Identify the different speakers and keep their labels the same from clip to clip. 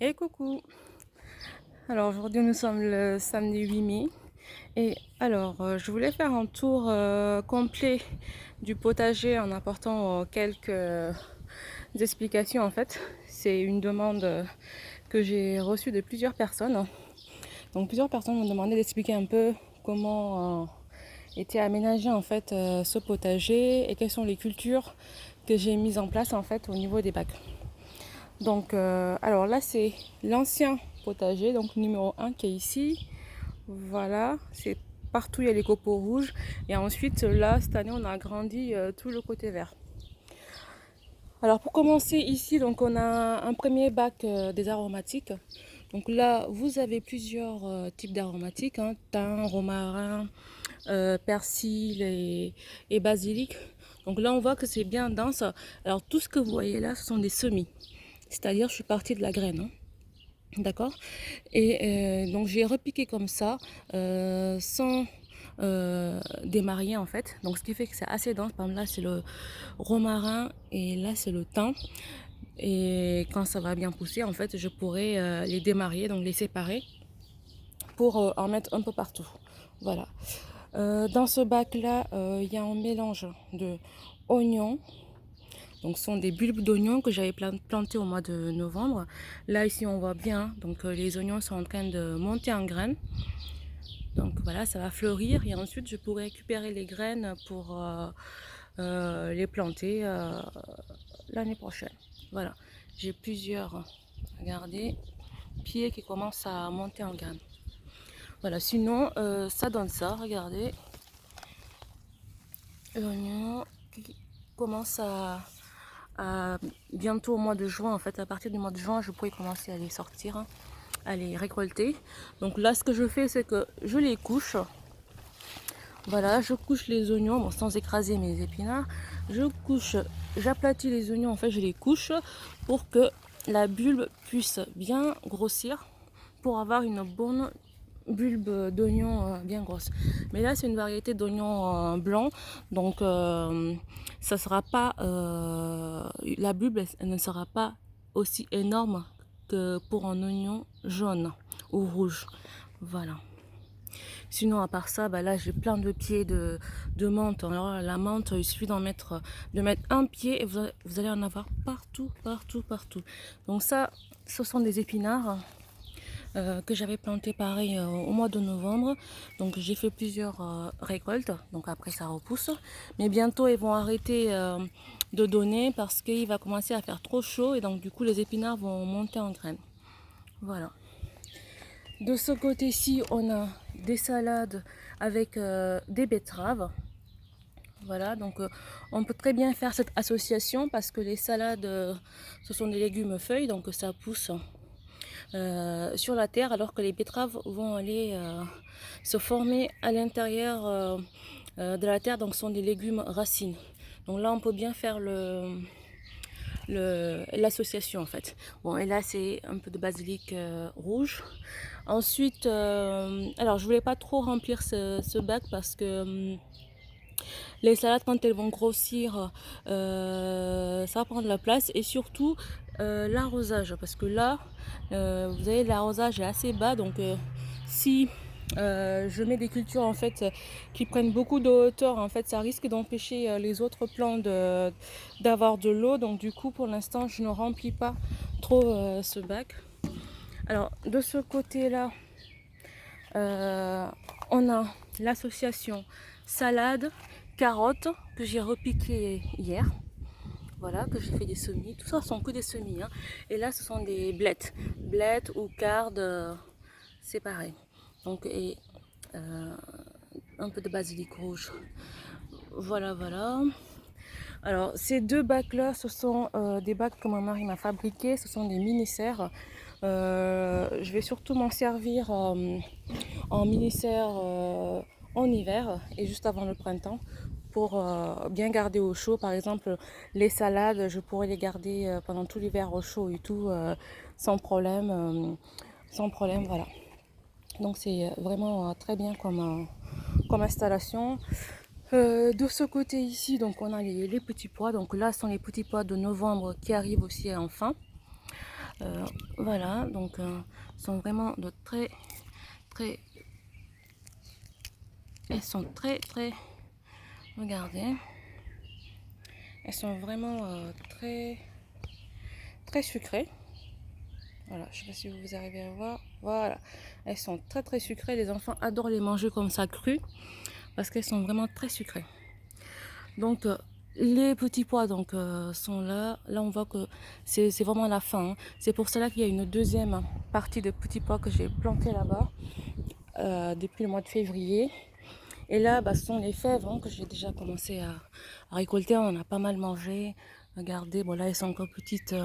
Speaker 1: Et coucou! Alors aujourd'hui nous sommes le samedi 8 mai et je voulais faire un tour complet du potager en apportant quelques explications en fait. C'est une demande que j'ai reçue de plusieurs personnes. Donc plusieurs personnes m'ont demandé d'expliquer un peu comment était aménagé en fait ce potager et quelles sont les cultures que j'ai mises en place en fait au niveau des bacs. Donc, alors là, c'est l'ancien potager, donc numéro 1 qui est ici. Voilà, c'est partout, il y a les copeaux rouges. Et ensuite, là, cette année, on a agrandi tout le côté vert. Alors, pour commencer ici, donc on a un premier bac des aromatiques. Donc là, vous avez plusieurs types d'aromatiques, hein, thym, romarin, persil et basilic. Donc là, on voit que c'est bien dense. Alors, tout ce que vous voyez là, ce sont des semis. C'est-à-dire, je suis partie de la graine. Hein. D'accord. Et donc j'ai repiqué comme ça, sans démarier en fait. Donc ce qui fait que c'est assez dense. Par exemple là c'est le romarin et là c'est le thym. Et quand ça va bien pousser en fait je pourrais les démarier, donc les séparer pour en mettre un peu partout. Voilà. Dans ce bac là il y a un mélange de oignons. Donc ce sont des bulbes d'oignons que j'avais plantés au mois de novembre. Là ici on voit bien, donc les oignons sont en train de monter en graines. Donc voilà, ça va fleurir et ensuite je pourrai récupérer les graines pour les planter l'année prochaine. Voilà, j'ai plusieurs, regardez, pieds qui commencent à monter en graines. Voilà, sinon ça donne ça, regardez. L'oignon qui commence bientôt au mois de juin, en fait, à partir du mois de juin, je pourrais commencer à les sortir, hein, à les récolter. Donc là, ce que je fais, c'est que je les couche. Voilà, je couche les oignons, bon, sans écraser mes épinards. J'aplatis les oignons, en fait, je les couche pour que la bulbe puisse bien grossir, pour avoir une bonne bulbe d'oignon bien grosse. Mais là, c'est une variété d'oignon blanc, donc ça sera pas, la bulbe elle ne sera pas aussi énorme que pour un oignon jaune ou rouge. Voilà. Sinon, à part ça, bah là, j'ai plein de pieds de menthe. Alors, la menthe, il suffit de mettre un pied et vous allez en avoir partout, partout, partout. Donc ça, ce sont des épinards que j'avais plantés pareil au mois de novembre. Donc j'ai fait plusieurs récoltes. Donc après, ça repousse. Mais bientôt, ils vont arrêter de donner parce qu'il va commencer à faire trop chaud. Et donc, du coup, les épinards vont monter en graines. Voilà. De ce côté-ci, on a des salades avec des betteraves. Voilà, donc on peut très bien faire cette association parce que les salades, ce sont des légumes feuilles, donc ça pousse sur la terre, alors que les betteraves vont aller se former à l'intérieur de la terre, donc ce sont des légumes racines. Donc là, on peut bien faire l'association en fait. Bon, et là c'est un peu de basilic rouge. Ensuite, alors je voulais pas trop remplir ce bac parce que les salades quand elles vont grossir, ça va prendre la place et surtout l'arrosage parce que là, vous voyez l'arrosage est assez bas donc si je mets des cultures en fait qui prennent beaucoup de hauteur, en fait ça risque d'empêcher les autres plants d'avoir de l'eau, donc du coup pour l'instant je ne remplis pas trop ce bac. Alors de ce côté là on a l'association salade carottes que j'ai repiqué hier. Voilà, que j'ai fait des semis. Tout ça sont que des semis. Hein. Et là, ce sont des blettes. Blettes ou cardes, c'est pareil. Donc, et un peu de basilic rouge. Voilà, voilà. Alors, ces deux bacs-là, ce sont des bacs que mon mari m'a fabriqués. Ce sont des mini-serres. Je vais surtout m'en servir en mini-serre en hiver et juste avant le printemps pour bien garder au chaud. Par exemple, les salades, je pourrais les garder pendant tout l'hiver au chaud et tout, sans problème. Sans problème, voilà. Donc c'est vraiment très bien comme installation. De ce côté ici, donc on a les petits pois. Donc là, ce sont les petits pois de novembre qui arrivent aussi enfin. Voilà, donc sont vraiment de très, elles sont très, regardez, elles sont vraiment très sucrées. Voilà, je sais pas si vous arrivez à voir. Voilà, elles sont très sucrées. Les enfants adorent les manger comme ça crues parce qu'elles sont vraiment très sucrées. Donc les petits pois donc sont là. Là on voit que c'est vraiment la fin, hein. C'est pour cela qu'il y a une deuxième partie de petits pois que j'ai planté là-bas depuis le mois de février. Et là, ce sont les fèves, hein, que j'ai déjà commencé à récolter. On en a pas mal mangé. Regardez, bon là elles sont encore petites.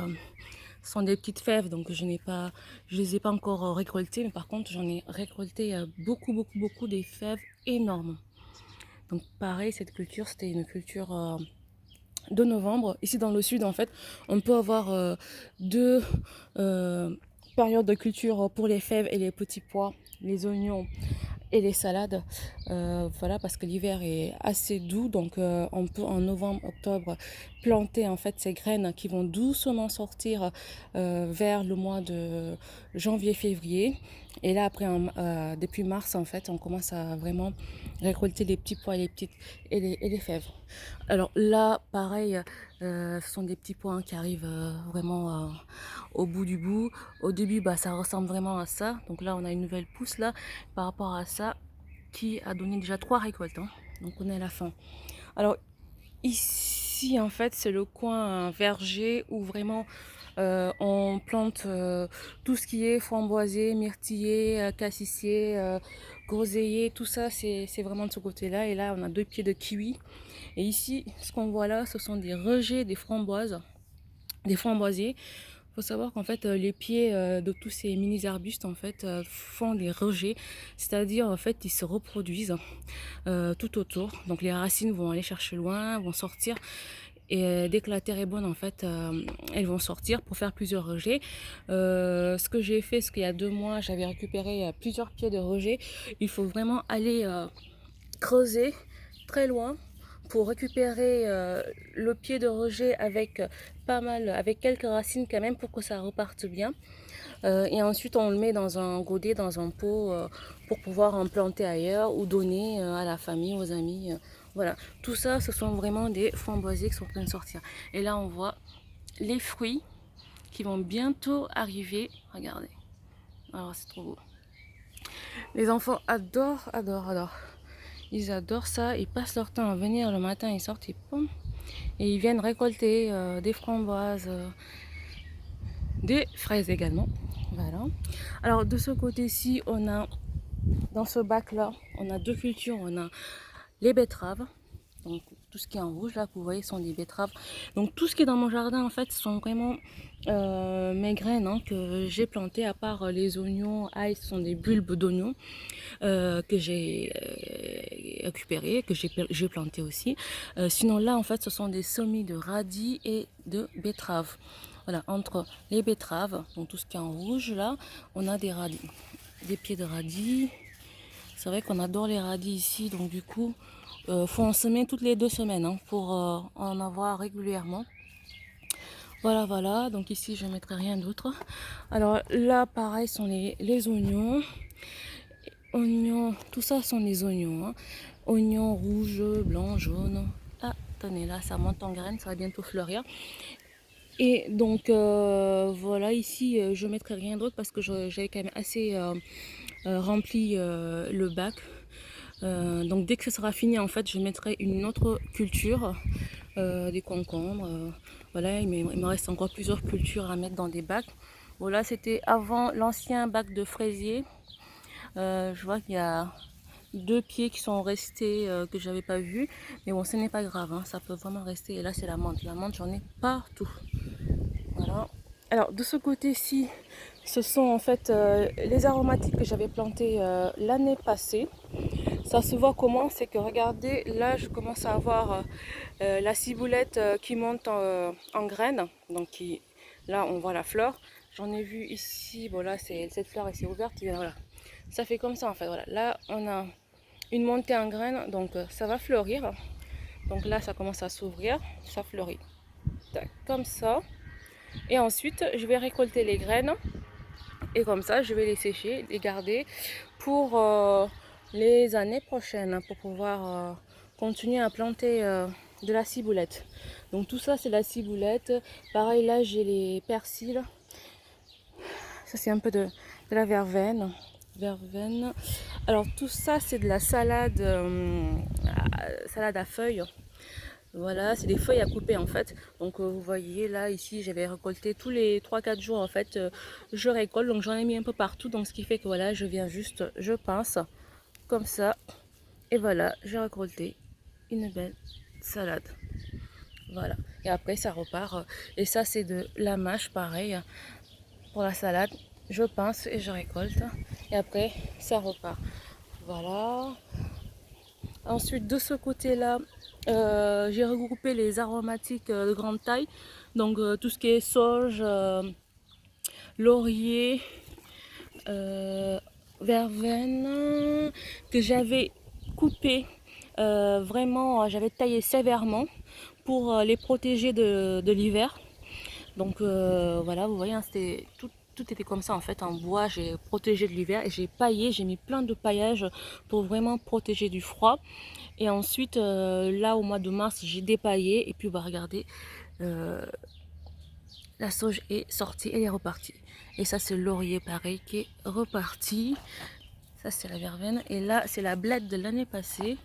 Speaker 1: Ce sont des petites fèves, donc je les ai pas encore récoltées. Mais par contre, j'en ai récolté beaucoup des fèves énormes. Donc pareil, cette culture, c'était une culture de novembre. Ici dans le sud, en fait, on peut avoir deux périodes de culture pour les fèves et les petits pois, les oignons et les salades. Voilà, parce que l'hiver est assez doux, donc on peut en novembre, octobre planter en fait ces graines qui vont doucement sortir vers le mois de janvier, février. Et là après, depuis mars en fait, on commence à vraiment récolter les petits pois, les petites et les fèves. Alors là, pareil, ce sont des petits pois, hein, qui arrivent vraiment au bout du bout. Au début, ça ressemble vraiment à ça. Donc là, on a une nouvelle pousse là par rapport à ça qui a donné déjà 3 récoltes, hein. Donc on est à la fin. Alors ici, en fait, c'est le coin verger où vraiment on plante tout ce qui est framboisier, myrtillé, cassissier, groseillier, tout ça, c'est vraiment de ce côté-là. Et là, on a 2 pieds de kiwi. Et ici, ce qu'on voit là, ce sont des rejets des framboises, des framboisiers. Il faut savoir qu'en fait, les pieds de tous ces mini-arbustes en fait, font des rejets, c'est-à-dire en fait, ils se reproduisent tout autour. Donc les racines vont aller chercher loin, vont sortir. Et dès que la terre est bonne, en fait, elles vont sortir pour faire plusieurs rejets. Ce que j'ai fait, c'est qu'il y a 2 mois, j'avais récupéré plusieurs pieds de rejets. Il faut vraiment aller creuser très loin pour récupérer le pied de rejet avec avec quelques racines quand même pour que ça reparte bien. Et ensuite on le met dans un godet, dans un pot pour pouvoir en planter ailleurs ou donner à la famille, aux amis. Voilà, tout ça ce sont vraiment des framboisiers qui sont en train de sortir. Et là on voit les fruits qui vont bientôt arriver. Regardez, alors c'est trop beau. Les enfants adorent. Ils adorent ça, ils passent leur temps à venir le matin, ils sortent, et ils viennent récolter des framboises, des fraises également. Voilà. Alors de ce côté-ci, on a, dans ce bac-là, on a 2 cultures. On a les betteraves. Donc tout ce qui est en rouge là que vous voyez sont des betteraves. Donc tout ce qui est dans mon jardin en fait sont vraiment mes graines, hein, que j'ai plantées, à part les oignons. Ce sont des bulbes d'oignons que j'ai récupérés, que j'ai planté aussi. Sinon là en fait ce sont des semis de radis et de betteraves. Voilà, entre les betteraves, donc tout ce qui est en rouge là, on a des radis, des pieds de radis. C'est vrai qu'on adore les radis ici, donc du coup faut en semer toutes les 2 semaines, hein, pour en avoir régulièrement. Voilà, donc ici je ne mettrai rien d'autre. Alors là pareil sont les oignons. Oignons, tout ça sont les oignons, hein. Oignons rouges, blancs, jaunes. Ah, attendez, là ça monte en graines, ça va bientôt fleurir. Et donc voilà, ici je ne mettrai rien d'autre parce que j'avais quand même assez rempli le bac. Donc dès que ce sera fini, en fait, je mettrai une autre culture, des concombres. Voilà, il me reste encore plusieurs cultures à mettre dans des bacs. Voilà, c'était avant l'ancien bac de fraisier. Je vois qu'il y a 2 pieds qui sont restés que j'avais pas vus, mais bon, ce n'est pas grave, hein, ça peut vraiment rester. Et là, c'est la menthe. La menthe, j'en ai partout. Voilà. Alors de ce côté-ci, ce sont en fait les aromatiques que j'avais plantés l'année passée. Ça se voit comment? C'est que regardez, là je commence à avoir la ciboulette qui monte en graines. Donc là on voit la fleur. J'en ai vu ici, bon là cette fleur elle s'est ouverte. Et voilà. Ça fait comme ça en fait. Voilà. Là on a une montée en graines, donc ça va fleurir. Donc là ça commence à s'ouvrir, ça fleurit. Tac, comme ça. Et ensuite je vais récolter les graines Et comme ça, je vais les sécher, les garder pour les années prochaines, pour pouvoir continuer à planter de la ciboulette. Donc tout ça, c'est la ciboulette. Pareil, là, j'ai les persils. Ça, c'est un peu de la verveine. Alors tout ça, c'est de la salade, salade à feuilles. Voilà, c'est des feuilles à couper en fait. Donc vous voyez là, ici, j'avais récolté tous les 3-4 jours en fait. Je récolte, donc j'en ai mis un peu partout. Donc ce qui fait que voilà, je viens juste, je pince comme ça. Et voilà, j'ai récolté une belle salade. Voilà, et après ça repart. Et ça, c'est de la mâche, pareil, pour la salade. Je pince et je récolte. Et après, ça repart. Voilà. Ensuite, de ce côté-là, j'ai regroupé les aromatiques de grande taille. Donc, tout ce qui est sauge, laurier, verveine, que j'avais coupé. Vraiment, j'avais taillé sévèrement pour les protéger de l'hiver. Donc voilà, vous voyez, hein, c'était tout était comme ça en fait en bois. J'ai protégé de l'hiver et j'ai paillé, j'ai mis plein de paillage pour vraiment protéger du froid. Et ensuite, là au mois de mars, j'ai dépaillé et puis bah regardez, la sauge est sortie, elle est repartie. Et ça, c'est le laurier pareil qui est reparti. Ça, c'est la verveine. Et là, c'est la blette de l'année passée.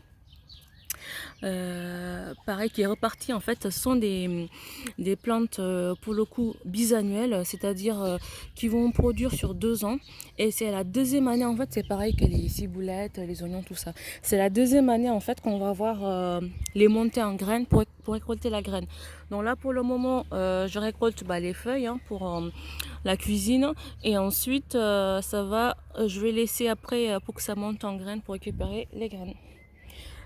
Speaker 1: Pareil, qui est reparti en fait. Ce sont des plantes pour le coup bisannuelles, c'est-à-dire qui vont produire sur 2 ans. Et c'est la deuxième année en fait, c'est pareil que les ciboulettes, les oignons, tout ça. C'est la deuxième année en fait qu'on va voir les monter en graines pour récolter la graine. Donc là pour le moment, je récolte les feuilles hein, pour la cuisine. Et ensuite, ça va, je vais laisser après pour que ça monte en graines pour récupérer les graines.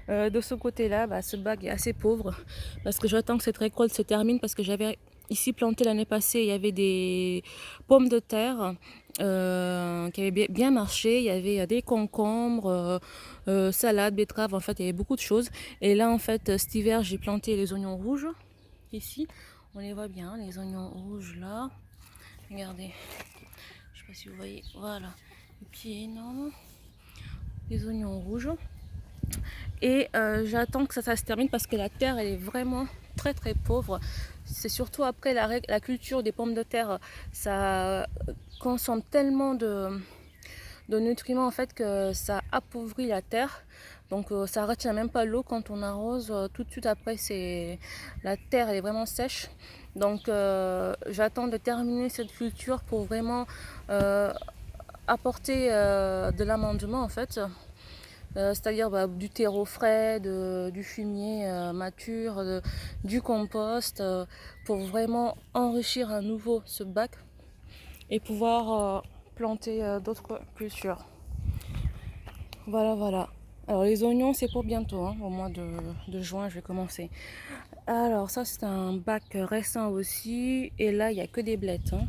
Speaker 1: De ce côté-là, ce bac est assez pauvre parce que j'attends que cette récolte se termine parce que j'avais ici planté l'année passée, il y avait des pommes de terre qui avaient bien marché, il y avait des concombres, salades, betteraves, en fait il y avait beaucoup de choses. Et là en fait cet hiver j'ai planté les oignons rouges, ici on les voit bien, les oignons rouges là, regardez, je sais pas si vous voyez, voilà, le pied énorme, les oignons rouges. Et j'attends que ça se termine parce que la terre elle est vraiment très très pauvre. C'est surtout après la culture des pommes de terre, ça consomme tellement de nutriments en fait que ça appauvrit la terre. Donc ça retient même pas l'eau quand on arrose. Tout de suite après, la terre elle est vraiment sèche. Donc j'attends de terminer cette culture pour vraiment apporter de l'amendement en fait. C'est-à-dire du terreau frais, du fumier mature, du compost, pour vraiment enrichir à nouveau ce bac et pouvoir planter d'autres cultures. Voilà, voilà. Alors les oignons, c'est pour bientôt, hein, au mois de juin, je vais commencer. Alors ça, c'est un bac récent aussi, et là, il n'y a que des blettes. Hein.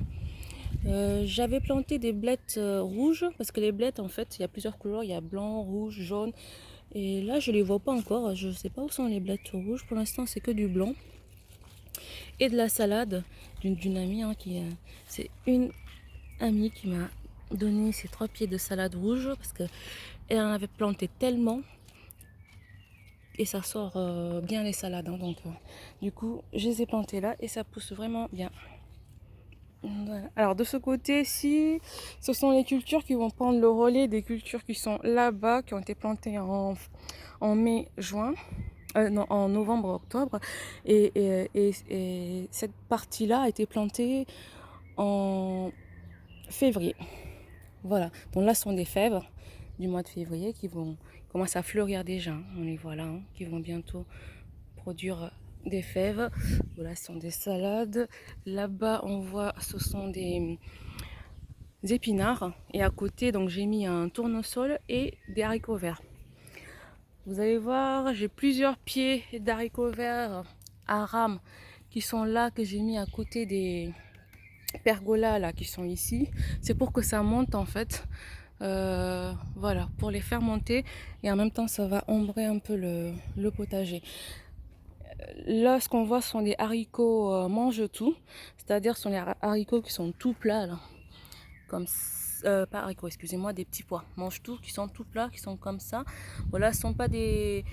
Speaker 1: J'avais planté des blettes rouges, parce que les blettes, en fait, il y a plusieurs couleurs, il y a blanc, rouge, jaune. Et là, je les vois pas encore. Je sais pas où sont les blettes rouges. Pour l'instant, c'est que du blanc. Et de la salade d'une amie. Hein, c'est une amie qui m'a donné ces 3 pieds de salade rouge. Parce qu'elle en avait planté tellement. Et ça sort bien les salades. Hein, donc, du coup, je les ai plantées là. Et ça pousse vraiment bien. Voilà. Alors de ce côté-ci, ce sont les cultures qui vont prendre le relais des cultures qui sont là-bas, qui ont été plantées en mai-juin. Non, en novembre-octobre. Et cette partie-là a été plantée en février. Voilà. Donc là, ce sont des fèves du mois de février qui commencent à fleurir déjà. On les voit là, hein, qui vont bientôt produire des fèves. Voilà, ce sont des salades. Là-bas, on voit, ce sont des épinards. Et à côté, donc j'ai mis un tournesol et des haricots verts. Vous allez voir, j'ai plusieurs pieds d'haricots verts à rame qui sont là, que j'ai mis à côté des pergolas là qui sont ici. C'est pour que ça monte en fait. Voilà, pour les faire monter et en même temps ça va ombrer un peu le potager. Là, ce qu'on voit sont des haricots mange tout, c'est-à-dire ce sont les haricots qui sont tout plats là. comme pas haricots, excusez-moi, des petits pois. Mange-tout qui sont tout plats, qui sont comme ça. Voilà, ce sont pas des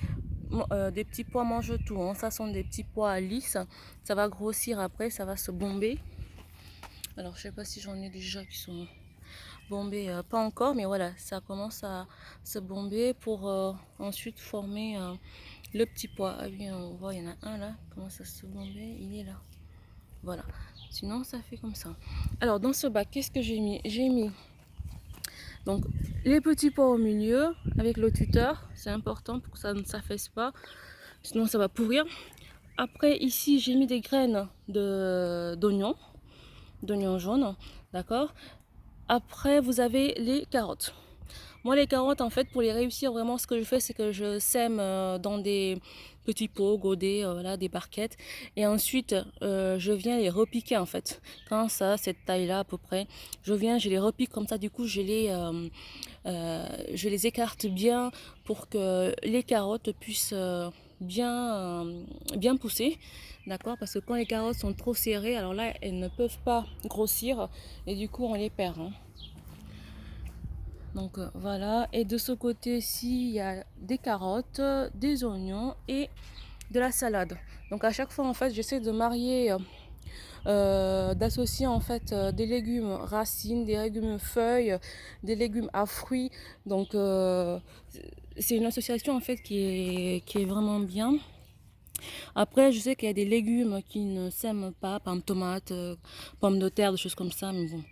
Speaker 1: petits pois mange-tout. Hein. Ça sont des petits pois lisses. Ça va grossir après, ça va se bomber. Alors, je sais pas si j'en ai déjà qui sont bombés, pas encore, mais voilà, ça commence à se bomber pour ensuite former le petit pois. Ah oui, on voit, il y en a un là, commence à se bomber, il est là. Voilà, sinon ça fait comme ça. Alors, dans ce bac, qu'est-ce que j'ai mis? J'ai mis donc les petits pois au milieu avec le tuteur, c'est important pour que ça ne s'affaisse pas, sinon ça va pourrir. Après, ici, j'ai mis des graines d'oignons jaunes, d'accord. Après, vous avez les carottes. Moi, les carottes, en fait, pour les réussir, vraiment, ce que je fais, c'est que je sème dans des petits pots, godets, voilà, des barquettes. Et ensuite, je viens les repiquer, en fait. Quand ça a cette taille-là, à peu près, je les repique comme ça. Du coup, je les écarte bien pour que les carottes puissent bien pousser. D'accord? Parce que quand les carottes sont trop serrées, alors là, elles ne peuvent pas grossir. Et du coup, on les perd. Hein. Donc voilà, et de ce côté-ci, il y a des carottes, des oignons et de la salade. Donc à chaque fois, en fait, j'essaie de marier, d'associer en fait des légumes racines, des légumes feuilles, des légumes à fruits. Donc c'est une association en fait qui est vraiment bien. Après, je sais qu'il y a des légumes qui ne s'aiment pas, par exemple tomates, pommes de terre, des choses comme ça, mais bon.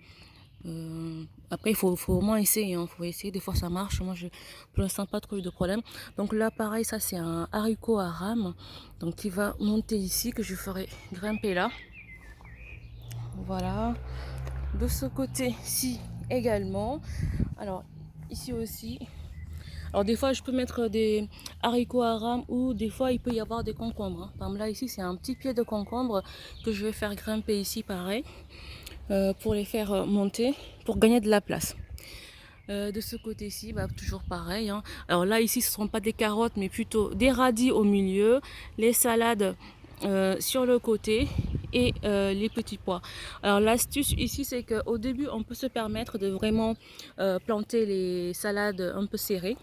Speaker 1: Après, il faut au moins essayer. Hein. Faut essayer. Des fois, ça marche. Moi, pour l'instant, pas trop eu de problème. Donc là, pareil, ça, c'est un haricot à rame. Donc, qui va monter ici, que je ferai grimper là. Voilà. De ce côté-ci également. Alors, ici aussi. Alors, des fois, je peux mettre des haricots à rame ou des fois, il peut y avoir des concombres. Hein. Par exemple, là, ici, c'est un petit pied de concombre que je vais faire grimper ici, pareil. Pour les faire monter, pour gagner de la place. De ce côté-ci, bah, toujours pareil. Hein. Alors là, ici, ce ne seront pas des carottes, mais plutôt des radis au milieu, les salades sur le côté et les petits pois. Alors l'astuce ici, c'est qu'au début, on peut se permettre de vraiment planter les salades un peu serrées.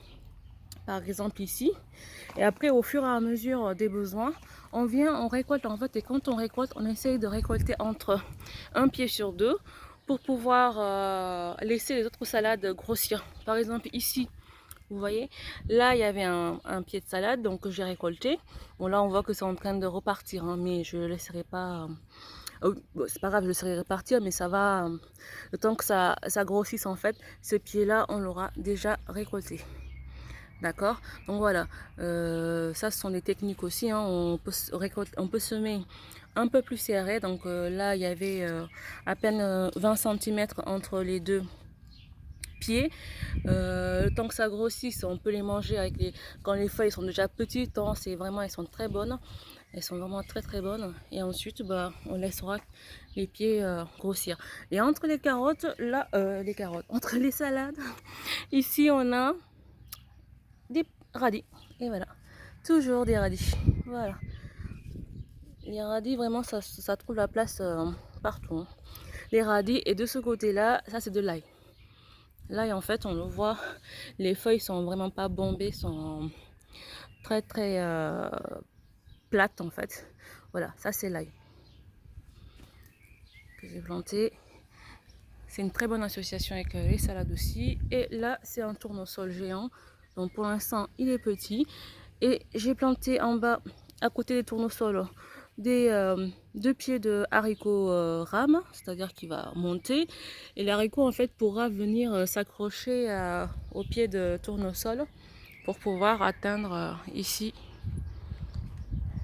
Speaker 1: Par exemple ici, et après au fur et à mesure des besoins, on vient, on récolte en fait, et quand on récolte, on essaye de récolter entre un pied sur deux pour pouvoir laisser les autres salades grossir. Par exemple ici, vous voyez, là il y avait un pied de salade, donc j'ai récolté. Bon là on voit que c'est en train de repartir, hein, mais je ne laisserai pas... bon, c'est pas grave, je laisserai repartir, mais ça va... le temps que ça grossisse en fait, ce pied là on l'aura déjà récolté. D'accord. Donc voilà, ça ce sont des techniques aussi. Hein. On peut semer un peu plus serré. Donc là, il y avait à peine 20 cm entre les deux pieds. Le temps que ça grossisse, on peut les manger quand les feuilles sont déjà petites. Hein, elles sont très bonnes. Elles sont vraiment très très bonnes. Et ensuite, bah, on laissera les pieds grossir. Et entre les carottes, là, entre les salades, ici on a des radis. Et voilà, toujours des radis. Voilà, les radis, vraiment, ça trouve la place partout. Hein. Les radis, et de ce côté-là, ça c'est de l'ail. L'ail, en fait, on le voit, les feuilles sont vraiment pas bombées, sont très très plates en fait. Voilà, ça c'est l'ail que j'ai planté. C'est une très bonne association avec les salades aussi. Et là, c'est un tournesol géant. Donc pour l'instant, il est petit. Et j'ai planté en bas, à côté des tournesols, deux pieds de haricots rames, c'est-à-dire qu'il va monter. Et l'haricot, en fait, pourra venir s'accrocher au pied de tournesol pour pouvoir atteindre ici,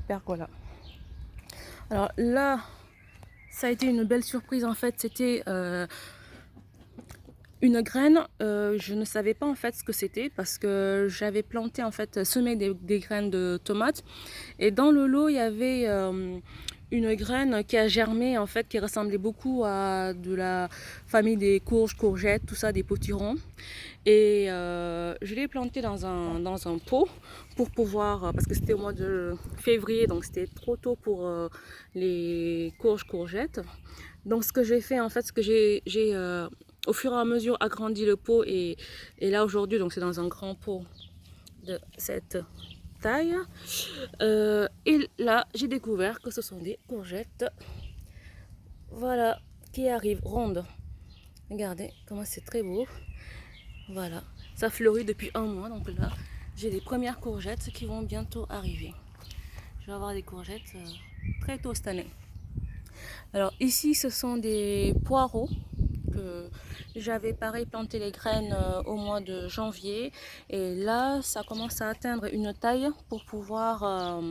Speaker 1: pergola. Alors là, ça a été une belle surprise, en fait. C'était... une graine, je ne savais pas en fait ce que c'était parce que j'avais planté en fait, semé des graines de tomates et dans le lot il y avait une graine qui a germé en fait, qui ressemblait beaucoup à de la famille des courges, courgettes, tout ça, des potirons. Et je l'ai planté dans un pot pour pouvoir, parce que c'était au mois de février, donc c'était trop tôt pour les courges, courgettes. Donc ce que j'ai fait en fait, ce que j'ai au fur et à mesure agrandi le pot et là aujourd'hui donc c'est dans un grand pot de cette taille. Et là j'ai découvert que ce sont des courgettes, voilà, qui arrivent rondes. Regardez comment c'est très beau. Voilà, ça fleurit depuis un mois, donc là j'ai les premières courgettes qui vont bientôt arriver. Je vais avoir des courgettes très tôt cette année. Alors ici ce sont des poireaux que j'avais pareil planté les graines au mois de janvier et là ça commence à atteindre une taille pour pouvoir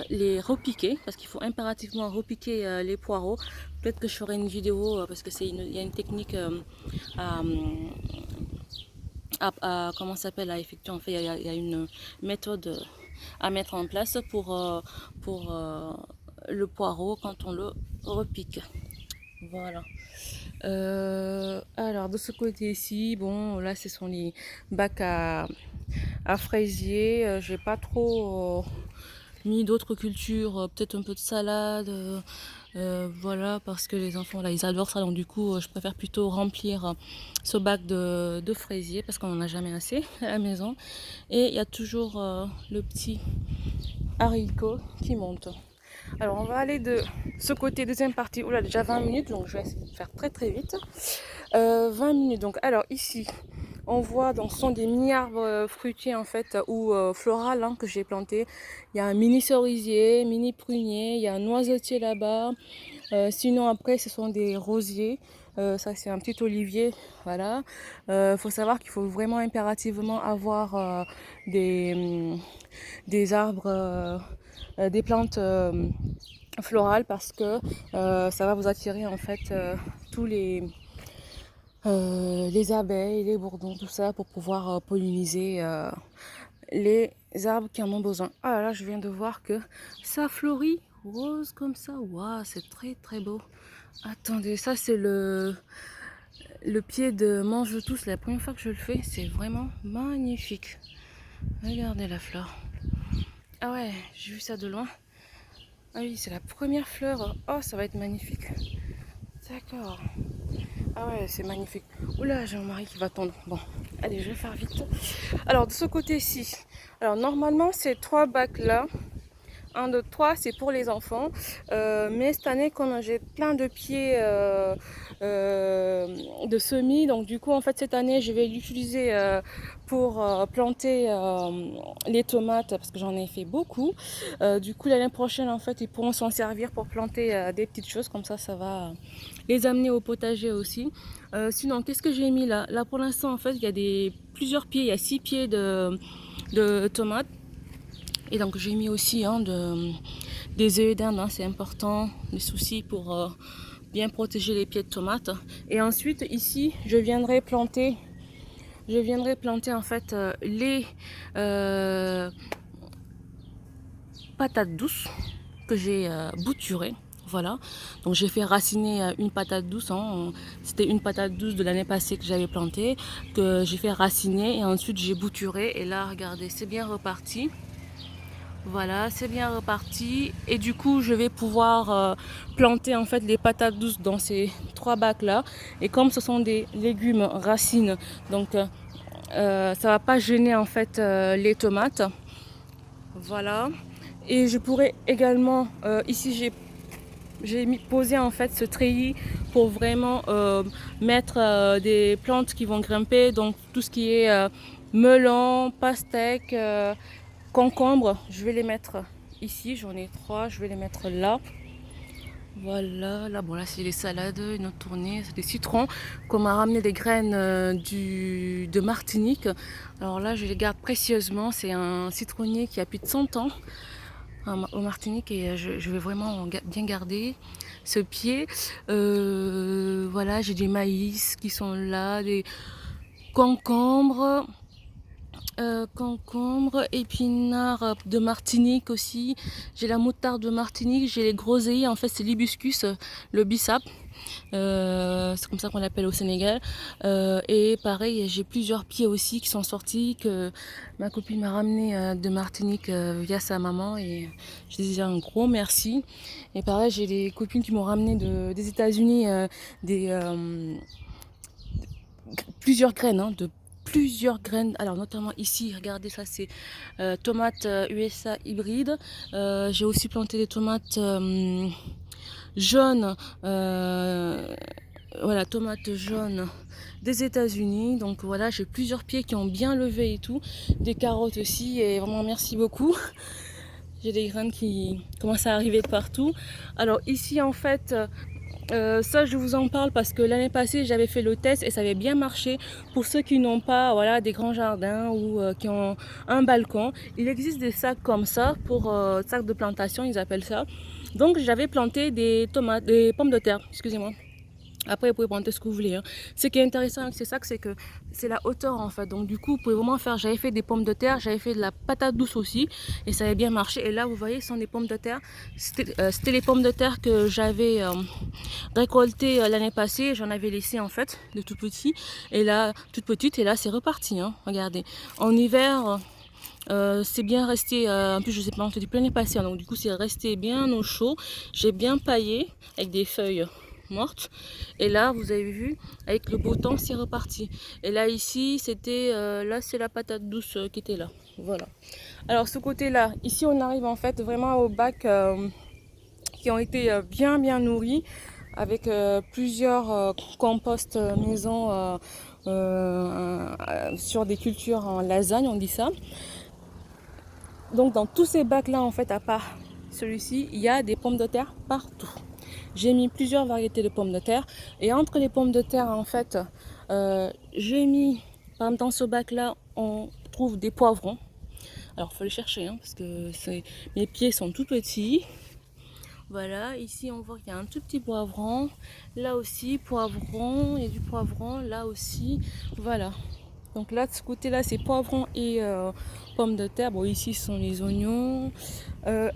Speaker 1: les repiquer, parce qu'il faut impérativement repiquer les poireaux. Peut-être que je ferai une vidéo parce que il y a une technique comment ça s'appelle à effectuer. En fait il y a une méthode à mettre en place pour le poireau quand on le repique. Voilà. Alors de ce côté-ci, bon là ce sont les bacs à fraisier. J'ai pas trop mis d'autres cultures, peut-être un peu de salade, voilà, parce que les enfants là ils adorent ça, donc du coup je préfère plutôt remplir ce bac de fraisier parce qu'on n'en a jamais assez à la maison. Et il y a toujours le petit haricot qui monte. Alors on va aller de ce côté, deuxième partie. Oula, déjà 20 minutes, donc je vais essayer de faire très très vite. 20 minutes, donc alors ici on voit, donc ce sont des mini arbres fruitiers en fait, ou floral hein, que j'ai planté. Il y a un mini cerisier, mini prunier, il y a un noisetier là-bas. Sinon après ce sont des rosiers. Ça c'est un petit olivier, voilà. Faut savoir qu'il faut vraiment impérativement avoir des arbres, des plantes florales, parce que ça va vous attirer en fait tous les abeilles, les bourdons, tout ça, pour pouvoir polliniser les arbres qui en ont besoin. Ah là, je viens de voir que ça fleurit rose comme ça. Waouh, c'est très très beau. Attendez, ça c'est le pied de mange tous. La première fois que je le fais, c'est vraiment magnifique. Regardez la fleur. Ah ouais, j'ai vu ça de loin. Ah oui, c'est la première fleur. Oh, ça va être magnifique. D'accord. Ah ouais, c'est magnifique. Oula, j'ai mon mari qui va tondre. Bon, allez, je vais faire vite. Alors, de ce côté-ci, alors normalement, ces 3 bacs-là, 1, 2, 3, c'est pour les enfants. Mais cette année, comme j'ai plein de pieds de semis, donc du coup, en fait, cette année, je vais l'utiliser pour planter les tomates, parce que j'en ai fait beaucoup. Du coup, l'année prochaine, en fait, ils pourront s'en servir pour planter des petites choses. Comme ça va les amener au potager aussi. Sinon, qu'est-ce que j'ai mis là? Là, pour l'instant, en fait, il y a plusieurs pieds. Il y a 6 pieds de tomates. Et donc j'ai mis aussi des œufs d'Inde, hein, c'est important, les soucis pour bien protéger les pieds de tomates. Et ensuite ici je viendrai planter en fait les patates douces que j'ai bouturées. Voilà, donc j'ai fait raciner une patate douce, hein. C'était une patate douce de l'année passée que j'avais plantée, que j'ai fait raciner et ensuite j'ai bouturé. Et là regardez, c'est bien reparti. Voilà, c'est bien reparti. Et du coup, je vais pouvoir planter en fait les patates douces dans ces 3 bacs là. Et comme ce sont des légumes racines, donc ça va pas gêner en fait les tomates. Voilà. Et je pourrais également, ici j'ai posé en fait ce treillis pour vraiment mettre des plantes qui vont grimper. Donc tout ce qui est melon, pastèque, concombre, je vais les mettre ici, j'en ai 3, je vais les mettre là. Voilà, là bon là c'est les salades, une autre tournée, c'est des citrons qu'on m'a ramené des graines de Martinique. Alors là je les garde précieusement, c'est un citronnier qui a plus de 100 ans au Martinique et je vais vraiment bien garder ce pied. Voilà, j'ai des maïs qui sont là, des concombres. Concombre, épinards de Martinique aussi. J'ai la moutarde de Martinique, j'ai les groseilliers, en fait c'est l'hibiscus, le bissap. C'est comme ça qu'on l'appelle au Sénégal. Et pareil, j'ai plusieurs pieds aussi qui sont sortis, que ma copine m'a ramené de Martinique via sa maman, et je dis un gros merci. Et pareil, j'ai des copines qui m'ont ramené des États-Unis des plusieurs graines, hein, de plusieurs graines. Alors notamment ici, regardez ça, c'est tomates USA hybride. J'ai aussi planté des tomates jaunes. Voilà, tomates jaunes des États-Unis. Donc voilà, j'ai plusieurs pieds qui ont bien levé et tout. Des carottes aussi. Et vraiment, merci beaucoup. J'ai des graines qui commencent à arriver de partout. Alors ici, en fait, ça je vous en parle parce que l'année passée j'avais fait le test et ça avait bien marché pour ceux qui n'ont pas voilà, des grands jardins ou qui ont un balcon. Il existe des sacs comme ça pour sacs de plantation, ils appellent ça. Donc j'avais planté des tomates, des pommes de terre, excusez-moi. Après, vous pouvez planter ce que vous voulez, hein. Ce qui est intéressant avec ces sacs, c'est que c'est la hauteur en fait. Donc du coup, vous pouvez vraiment faire, j'avais fait des pommes de terre, j'avais fait de la patate douce aussi. Et ça avait bien marché. Et là, vous voyez, ce sont des pommes de terre. C'était les pommes de terre que j'avais récoltées l'année passée. J'en avais laissé en fait, de tout petit. Et là, toute petite. Et là, c'est reparti, hein. Regardez. En hiver... c'est bien resté, en plus je sais pas, on te dit plein l'année passée, hein, donc du coup c'est resté bien au chaud. J'ai bien paillé avec des feuilles mortes. Et là, vous avez vu, avec le beau temps, c'est reparti. Et là, ici, c'était, là, c'est la patate douce qui était là. Voilà. Alors, ce côté-là, ici, on arrive en fait vraiment aux bacs qui ont été bien nourris avec plusieurs composts maison sur des cultures en lasagne, on dit ça. Donc, dans tous ces bacs-là, en fait, à part celui-ci, il y a des pommes de terre partout. J'ai mis plusieurs variétés de pommes de terre. Et entre les pommes de terre, en fait, j'ai mis, par exemple, dans ce bac-là, on trouve des poivrons. Alors, il faut les chercher, hein, parce que mes pieds sont tout petits. Voilà, ici, on voit qu'il y a un tout petit poivron. Là aussi, poivron. Il y a du poivron, là aussi. Voilà. Donc là, de ce côté-là, c'est poivron et pommes de terre. Bon, ici, ce sont les oignons.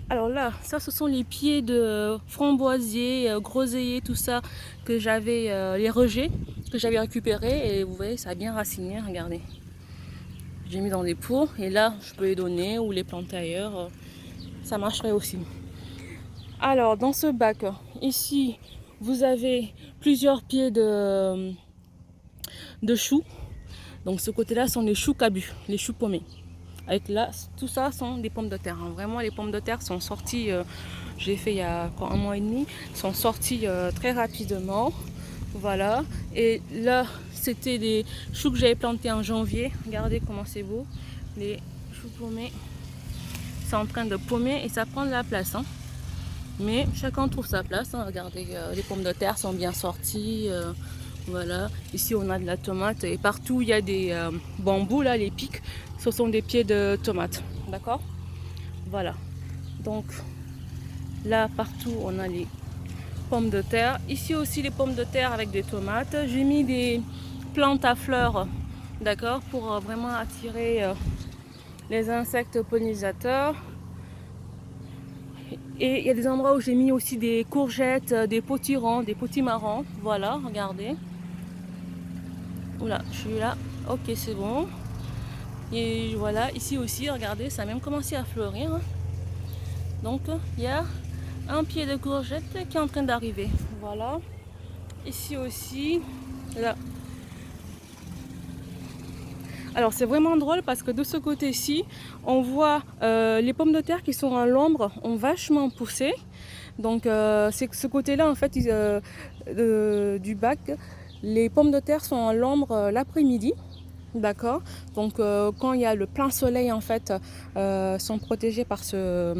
Speaker 1: Alors là, ça, ce sont les pieds de framboisier, groseillier, tout ça, que j'avais, les rejets, que j'avais récupérés. Et vous voyez, ça a bien raciné, regardez. J'ai mis dans des pots. Et là, je peux les donner ou les planter ailleurs. Ça marcherait aussi. Alors, dans ce bac, ici, vous avez plusieurs pieds de choux. Donc ce côté-là sont les choux cabus, les choux paumés. Avec là, tout ça sont des pommes de terre, hein. Vraiment, les pommes de terre sont sorties, j'ai fait il y a un mois et demi, sont sorties très rapidement. Voilà. Et là, c'était des choux que j'avais plantés en janvier. Regardez comment c'est beau. Les choux paumés, c'est en train de paumer et ça prend de la place, hein. Mais chacun trouve sa place, hein. Regardez, les pommes de terre sont bien sorties. Voilà, ici on a de la tomate et partout il y a des bambous là, les pics, ce sont des pieds de tomates, d'accord? Voilà, donc là partout on a les pommes de terre, ici aussi les pommes de terre avec des tomates. J'ai mis des plantes à fleurs, d'accord, pour vraiment attirer les insectes pollinisateurs. Et il y a des endroits où j'ai mis aussi des courgettes, des potirons, des potimarrons, voilà, regardez. Oula, je suis là. Ok, c'est bon. Et voilà, ici aussi, regardez, ça a même commencé à fleurir. Donc, il y a un pied de courgette qui est en train d'arriver. Voilà. Ici aussi, là. Alors, c'est vraiment drôle parce que de ce côté-ci, on voit les pommes de terre qui sont à l'ombre ont vachement poussé. Donc, c'est que ce côté-là, en fait, du bac, les pommes de terre sont à l'ombre l'après-midi. D'accord. Donc quand il y a le plein soleil en fait, sont protégés par ce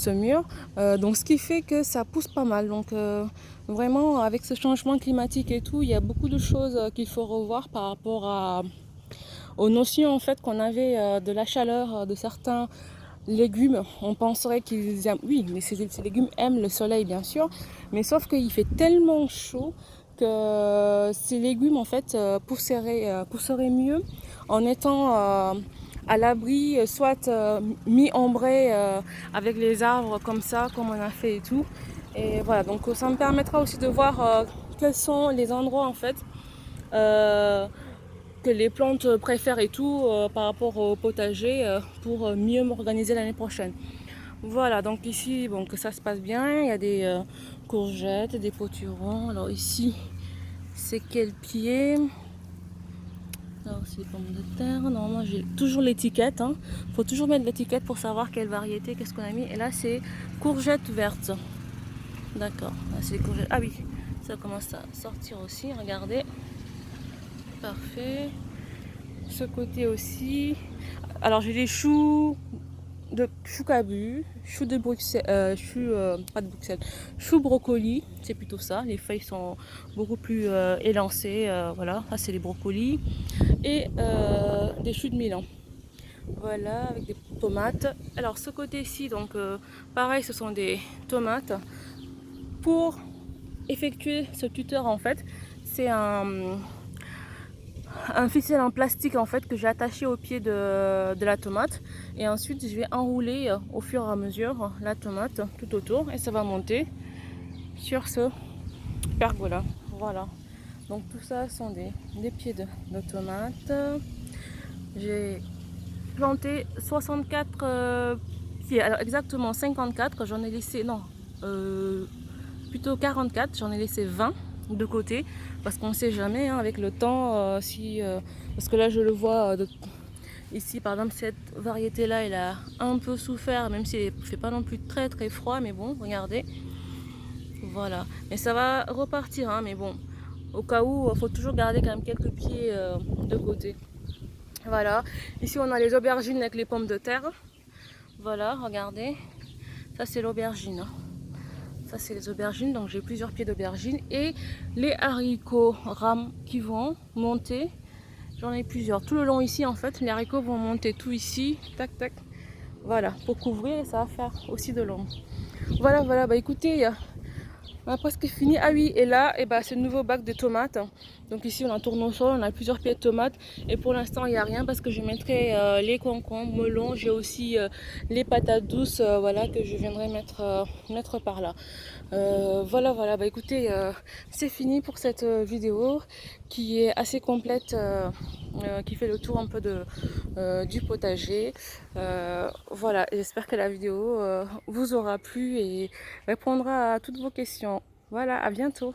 Speaker 1: mur. Donc ce qui fait que ça pousse pas mal. Donc vraiment avec ce changement climatique et tout, il y a beaucoup de choses qu'il faut revoir par rapport aux notions en fait qu'on avait de la chaleur de certains légumes. On penserait qu'ils aiment, oui, mais ces légumes aiment le soleil bien sûr, mais sauf qu'il fait tellement chaud que ces légumes en fait pousseraient mieux en étant à l'abri, soit mi-ombré avec les arbres comme ça, comme on a fait et tout. Et voilà, donc ça me permettra aussi de voir quels sont les endroits en fait que les plantes préfèrent et tout par rapport au potager pour mieux m'organiser l'année prochaine. Voilà, donc ici, bon, que ça se passe bien. Il y a des courgettes, des potirons. Alors ici, c'est quel pied? Là aussi, pommes de terre. Normalement, j'ai toujours l'étiquette. Hein. Faut toujours mettre l'étiquette pour savoir quelle variété, qu'est-ce qu'on a mis. Et là, c'est courgettes vertes. D'accord. Là, c'est les courgettes. Ah oui, ça commence à sortir aussi. Regardez. Parfait. Ce côté aussi. Alors, j'ai des choux de chou cabu, chou de Bruxelles, pas de Bruxelles, chou brocoli, c'est plutôt ça. Les feuilles sont beaucoup plus élancées, voilà. Ça, c'est les brocolis. Et des choux de Milan. Voilà, avec des tomates. Alors ce côté-ci, donc pareil, ce sont des tomates. Pour effectuer ce tuteur, en fait, c'est un ficelle en plastique en fait que j'ai attaché au pied de la tomate, et ensuite je vais enrouler au fur et à mesure la tomate tout autour et ça va monter sur ce pergola. Voilà, donc tout ça sont des pieds de tomates. J'ai planté 64 pieds, alors exactement 54, j'en ai laissé, non, plutôt 44, j'en ai laissé 20 de côté parce qu'on ne sait jamais hein, avec le temps parce que là je le vois ici par exemple cette variété là elle a un peu souffert, même si elle ne fait pas non plus très très froid, mais bon regardez, voilà, mais ça va repartir hein, mais bon au cas où il faut toujours garder quand même quelques pieds de côté. Voilà, ici on a les aubergines avec les pommes de terre. Voilà, regardez, ça c'est l'aubergine. Ça c'est les aubergines, donc j'ai plusieurs pieds d'aubergines. Et les haricots rames qui vont monter, j'en ai plusieurs. Tout le long ici en fait, les haricots vont monter tout ici, tac tac. Voilà, pour couvrir, et ça va faire aussi de l'ombre. Voilà, voilà, bah écoutez, on a presque fini. Ah oui, et là, et bah, c'est le nouveau bac de tomates. Donc ici, on a un tournesol, on a plusieurs pieds de tomates. Et pour l'instant, il n'y a rien parce que je mettrai les concombres, melons. J'ai aussi les patates douces, voilà, que je viendrai mettre par là. Voilà, voilà. Bah écoutez, c'est fini pour cette vidéo qui est assez complète, qui fait le tour un peu du potager. Voilà, j'espère que la vidéo vous aura plu et répondra à toutes vos questions. Voilà, à bientôt.